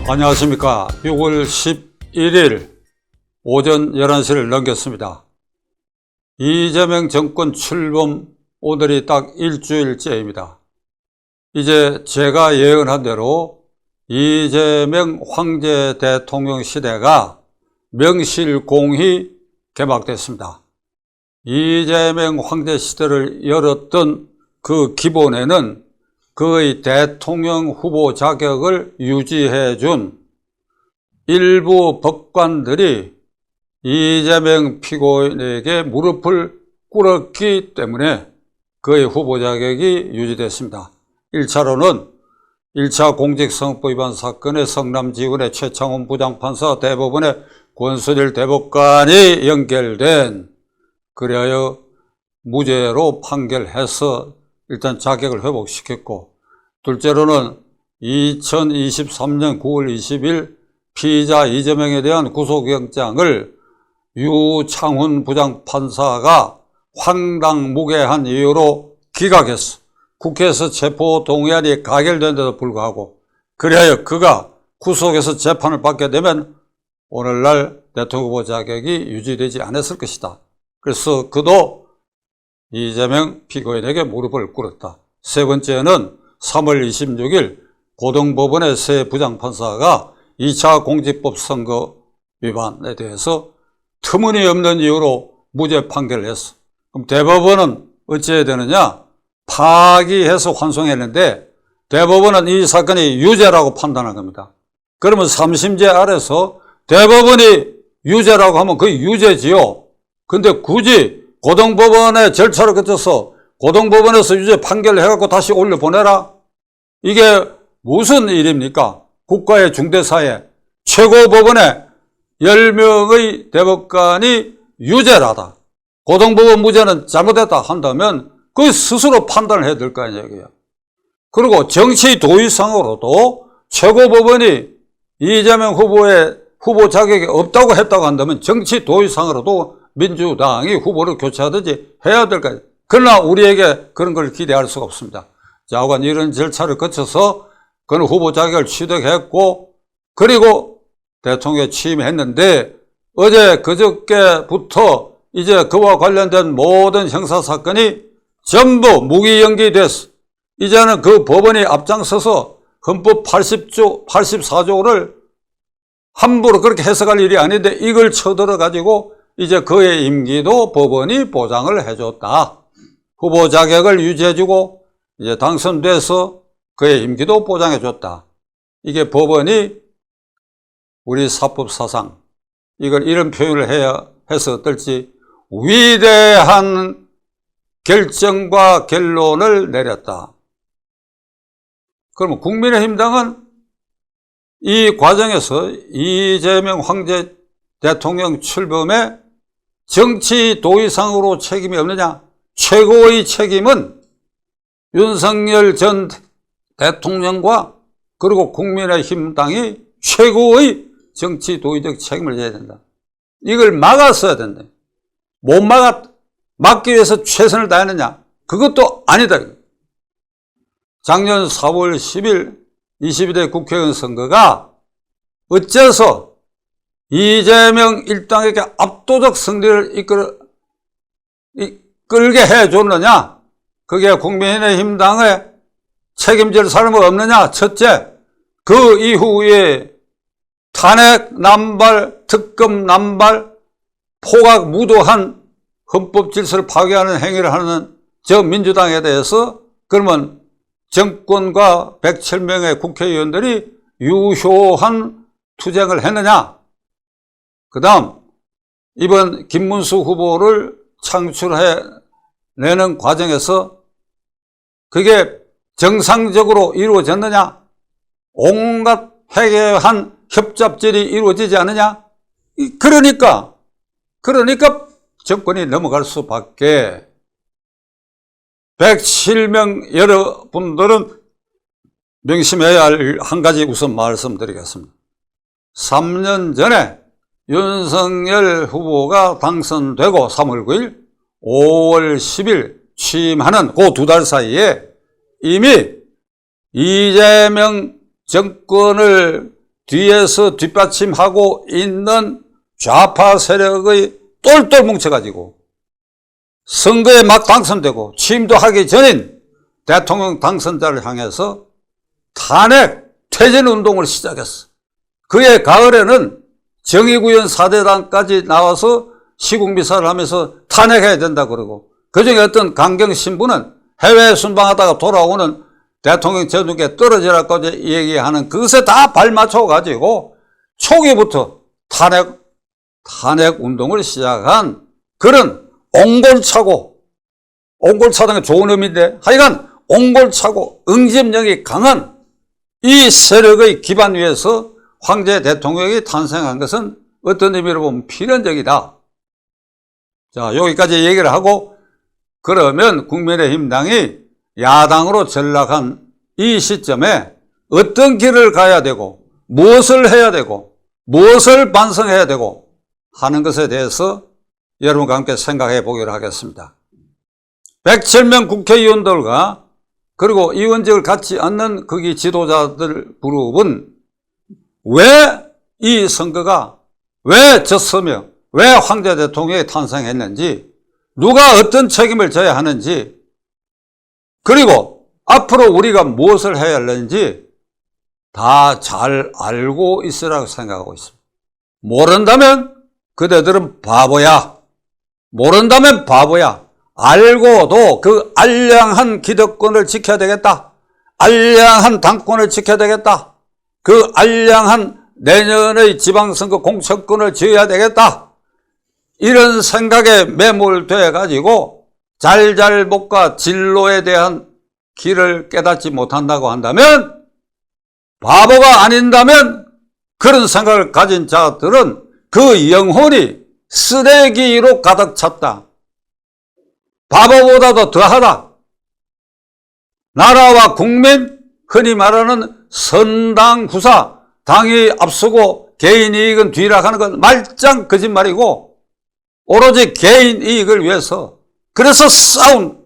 안녕하십니까. 6월 11일 오전 11시를 넘겼습니다. 이재명 정권 출범 오늘이 딱 일주일째입니다. 이제 제가 예언한 대로 이재명 황제 대통령 시대가 명실공히 개막됐습니다. 이재명 황제 시대를 열었던 그 기본에는 그의 대통령 후보 자격을 유지해 준 일부 법관들이 이재명 피고인에게 무릎을 꿇었기 때문에 그의 후보 자격이 유지됐습니다. 1차로는 1차 공직선거법 위반 사건의 성남지원의 최창원 부장판사 대법원의 권순일 대법관이 연결된, 그리하여 무죄로 판결해서 일단 자격을 회복시켰고, 둘째로는 2023년 9월 20일 피의자 이재명에 대한 구속영장을 유창훈 부장판사가 황당무계한 이유로 기각했어. 국회에서 체포동의안이 가결된데도 불구하고, 그리하여 그가 구속에서 재판을 받게 되면 오늘날 대통령 후보 자격이 유지되지 않았을 것이다. 그래서 그도 이재명 피고인에게 무릎을 꿇었다. 세 번째는 3월 26일 고등법원의 새 부장판사가 2차 공직법 선거 위반에 대해서 터무니없는 이유로 무죄 판결을 했어. 그럼 대법원은 어찌해야 되느냐? 파기해서 환송했는데 대법원은 이 사건이 유죄라고 판단한 겁니다. 그러면 3심제 아래서 대법원이 유죄라고 하면 그게 유죄지요. 근데 굳이 고등법원의 절차를 거쳐서 고등법원에서 유죄 판결을 해갖고 다시 올려보내라? 이게 무슨 일입니까? 국가의 중대사회 최고법원에 10명의 대법관이 유죄라다, 고등법원 무죄는 잘못했다 한다면 그 스스로 판단을 해야 될 거 아니에요. 그리고 정치 도의상으로도 최고법원이 이재명 후보의 후보 자격이 없다고 했다고 한다면 정치 도의상으로도 민주당이 후보를 교체하든지 해야 될 거예요. 그러나 우리에게 그런 걸 기대할 수가 없습니다. 자관 이런 절차를 거쳐서 그는 후보 자격을 취득했고, 그리고 대통령에 취임했는데 어제 그저께부터 이제 그와 관련된 모든 형사사건이 전부 무기연기됐어. 이제는 그 법원이 앞장서서 헌법 84조를 함부로 그렇게 해석할 일이 아닌데 이걸 쳐들어가지고 이제 그의 임기도 법원이 보장을 해줬다. 후보 자격을 유지해주고 이제 당선돼서 그의 임기도 보장해줬다. 이게 법원이 우리 사법사상, 이걸 이런 표현을 해서 어떨지, 위대한 결정과 결론을 내렸다. 그러면 국민의힘당은 이 과정에서 이재명 황제 대통령 출범에 정치 도의상으로 책임이 없느냐? 최고의 책임은 윤석열 전 대통령과 그리고 국민의힘당이 최고의 정치 도의적 책임을 져야 된다. 이걸 막았어야 된다. 못 막기 위해서 최선을 다했느냐? 그것도 아니다. 작년 4월 10일 22대 국회의원 선거가 어째서 이재명 일당에게 압도적 승리를 이끌게 해줬느냐? 그게 국민의힘당의 책임질 사람은 없느냐? 첫째, 그 이후에 탄핵 남발, 특검 남발, 포각 무도한 헌법 질서를 파괴하는 행위를 하는 저 민주당에 대해서 그러면 정권과 107명의 국회의원들이 유효한 투쟁을 했느냐? 그 다음, 이번 김문수 후보를 창출해내는 과정에서 그게 정상적으로 이루어졌느냐? 온갖 회개한 협잡질이 이루어지지 않느냐? 그러니까 정권이 넘어갈 수밖에. 107명 여러분들은 명심해야 할 한 가지 우선 말씀드리겠습니다. 3년 전에 윤석열 후보가 당선되고 3월 9일, 5월 10일 취임하는 그 2달 사이에 이미 이재명 정권을 뒤에서 뒷받침하고 있는 좌파 세력의 똘똘 뭉쳐가지고 선거에 막 당선되고 취임도 하기 전인 대통령 당선자를 향해서 탄핵, 퇴진 운동을 시작했어. 그해 가을에는 정의구현 4대당까지 나와서 시국미사를 하면서 탄핵해야 된다 그러고, 그중에 어떤 강경 신부는 해외 순방하다가 돌아오는 대통령 제독에 떨어지라고 얘기하는 그것에 다 발맞춰가지고 초기부터 탄핵 운동을 시작한 그런 옹골차다는 게 좋은 의미인데 하여간 옹골차고 응집력이 강한 이 세력의 기반 위에서 황제 대통령이 탄생한 것은 어떤 의미로 보면 필연적이다. 자, 여기까지 얘기를 하고, 그러면 국민의힘당이 야당으로 전락한 이 시점에 어떤 길을 가야 되고 무엇을 해야 되고 무엇을 반성해야 되고 하는 것에 대해서 여러분과 함께 생각해 보기로 하겠습니다. 107명 국회의원들과 그리고 의원직을 갖지 않는 거기 지도자들 그룹은 왜 이 선거가 왜 졌으며 왜 황제 대통령이 탄생했는지, 누가 어떤 책임을 져야 하는지, 그리고 앞으로 우리가 무엇을 해야 하는지 다 잘 알고 있으라고 생각하고 있습니다. 모른다면 그대들은 바보야. 모른다면 바보야. 알고도 그 알량한 기득권을 지켜야 되겠다. 알량한 당권을 지켜야 되겠다. 그 알량한 내년의 지방선거 공천권을 쥐어야 되겠다. 이런 생각에 매몰돼 가지고 잘잘못과 진로에 대한 길을 깨닫지 못한다고 한다면, 바보가 아닌다면 그런 생각을 가진 자들은 그 영혼이 쓰레기로 가득 찼다. 바보보다도 더하다. 나라와 국민, 흔히 말하는 선당구사, 당이 앞서고 개인 이익은 뒤라 하는 건 말짱 거짓말이고 오로지 개인 이익을 위해서, 그래서 싸운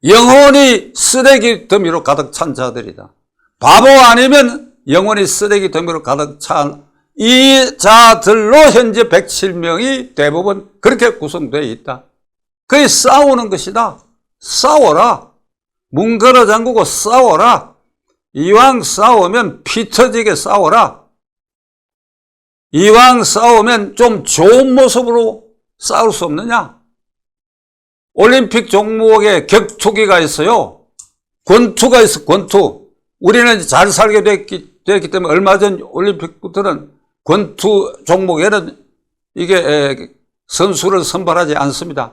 영혼이 쓰레기 더미로 가득 찬 자들이다. 바보 아니면 영혼이 쓰레기 더미로 가득 찬 이 자들로 현재 107명이 대부분 그렇게 구성되어 있다. 그게 싸우는 것이다. 싸워라. 문 걸어 잠그고 싸워라. 이왕 싸우면 피 터지게 싸워라. 이왕 싸우면 좀 좋은 모습으로 싸울 수 없느냐? 올림픽 종목에 격투기가 있어요. 권투가 있어, 권투. 우리는 잘 살게 됐기 때문에 얼마 전 올림픽부터는 권투 종목에는 이게 선수를 선발하지 않습니다.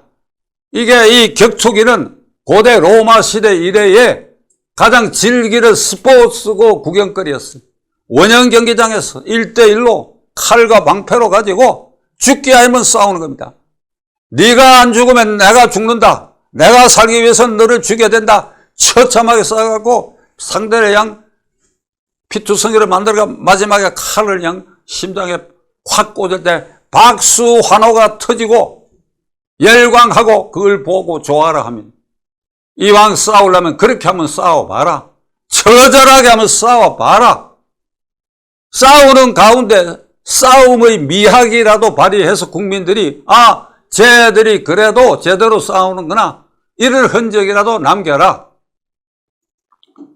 이게 이 격투기는 고대 로마 시대 이래에 가장 즐기는 스포츠고 구경거리였어요. 원형 경기장에서 1대1로 칼과 방패로 가지고 죽기 아니면 싸우는 겁니다. 네가 안 죽으면 내가 죽는다. 내가 살기 위해서는 너를 죽여야 된다. 처참하게 싸워갖고 상대의 양 피투성이를 만들어가 마지막에 칼을 그냥 심장에 확 꽂을 때 박수 환호가 터지고 열광하고 그걸 보고 좋아라 하면, 이왕 싸우려면 그렇게 한번 싸워봐라. 처절하게 한번 싸워봐라. 싸우는 가운데 싸움의 미학이라도 발휘해서 국민들이 쟤들이 그래도 제대로 싸우는구나, 이런 흔적이라도 남겨라.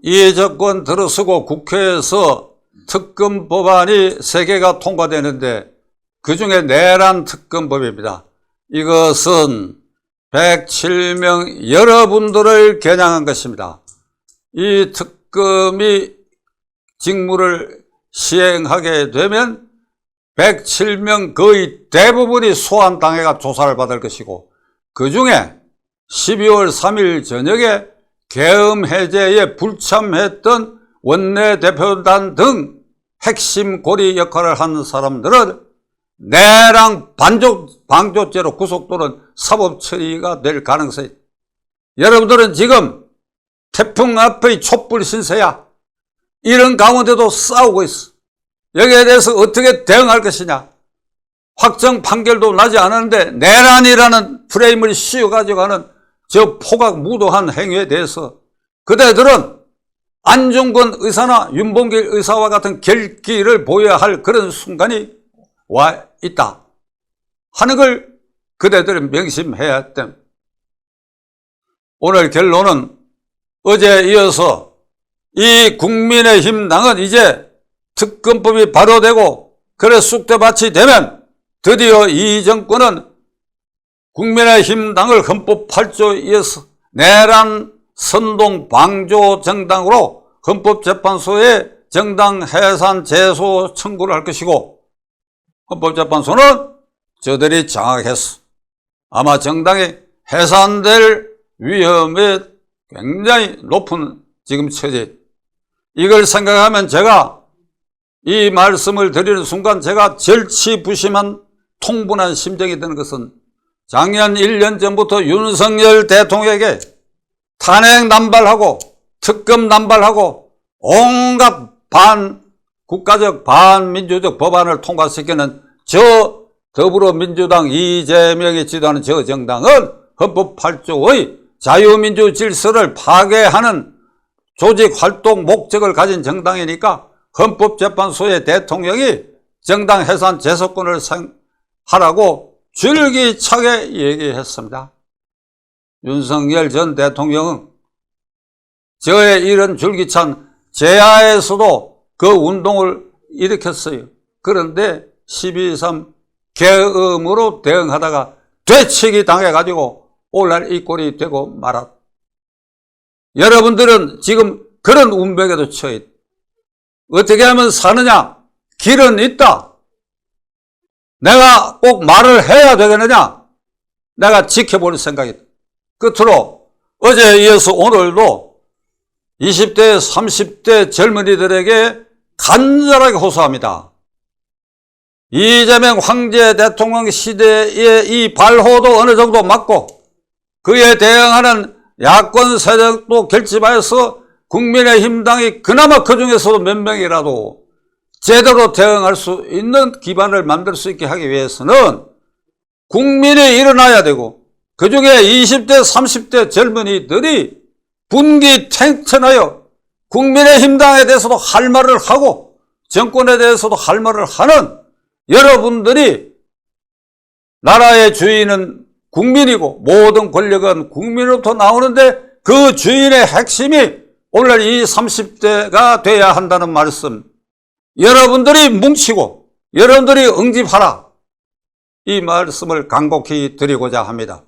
이 정권 들어서고 국회에서 특검 법안이 3개가 통과되는데 그중에 내란 특검법입니다. 이것은 107명 여러분들을 겨냥한 것입니다. 이 특검이 직무를 시행하게 되면 107명 거의 대부분이 소환당해가 조사를 받을 것이고, 그중에 12월 3일 저녁에 계엄 해제에 불참했던 원내대표단 등 핵심 고리 역할을 한 사람들은 내랑 방조죄로 구속 또는 사법 처리가 될 가능성이, 여러분들은 지금 태풍 앞의 촛불 신세야. 이런 가운데도 싸우고 있어. 여기에 대해서 어떻게 대응할 것이냐. 확정 판결도 나지 않았는데 내란이라는 프레임을 씌워가지고 하는 저 포각 무도한 행위에 대해서 그대들은 안중근 의사나 윤봉길 의사와 같은 결기를 보여야 할 그런 순간이 와 있다 하는 걸 그대들은 명심해야 됨. 오늘 결론은 어제에 이어서 이 국민의힘 당은 이제 특검법이 발효되고 그래 쑥대밭이 되면 드디어 이 정권은 국민의힘 당을 헌법 8조에 의해서 내란 선동 방조 정당으로 헌법재판소에 정당 해산 제소 청구를 할 것이고 헌법재판소는 저들이 장악해서 아마 정당이 해산될 위험이 굉장히 높은 지금 처지. 이걸 생각하면 제가 이 말씀을 드리는 순간 제가 절치부심한 통분한 심정이 드는 것은 작년 1년 전부터 윤석열 대통령에게 탄핵 남발하고 특검 남발하고 온갖 반국가적 반민주적 법안을 통과시키는 저 더불어민주당 이재명이 지도하는 저 정당은 헌법 8조의 자유민주 질서를 파괴하는 조직활동 목적을 가진 정당이니까 헌법재판소의 대통령이 정당 해산 제소권을 하라고 줄기차게 얘기했습니다. 윤석열 전 대통령은 저의 이런 줄기찬 제하에서도 그 운동을 일으켰어요. 그런데 12.3 계엄으로 대응하다가 되치기 당해가지고 오늘날 이 꼴이 되고 말았다. 여러분들은 지금 그런 운명에도 처해 있다. 어떻게 하면 사느냐? 길은 있다. 내가 꼭 말을 해야 되겠느냐? 내가 지켜볼 생각이다. 끝으로 어제에 이어서 오늘도 20대, 30대 젊은이들에게 간절하게 호소합니다. 이재명 황제 대통령 시대의 이 발호도 어느 정도 맞고 그에 대응하는 야권 세력도 결집하여서 국민의힘 당이 그나마 그 중에서도 몇 명이라도 제대로 대응할 수 있는 기반을 만들 수 있게 하기 위해서는 국민이 일어나야 되고 그중에 20대 30대 젊은이들이 분기탱천하여 국민의힘 당에 대해서도 할 말을 하고 정권에 대해서도 할 말을 하는 여러분들이 나라의 주인은 국민이고 모든 권력은 국민으로부터 나오는데 그 주인의 핵심이 오늘 이 30대가 돼야 한다는 말씀, 여러분들이 뭉치고 여러분들이 응집하라, 이 말씀을 간곡히 드리고자 합니다.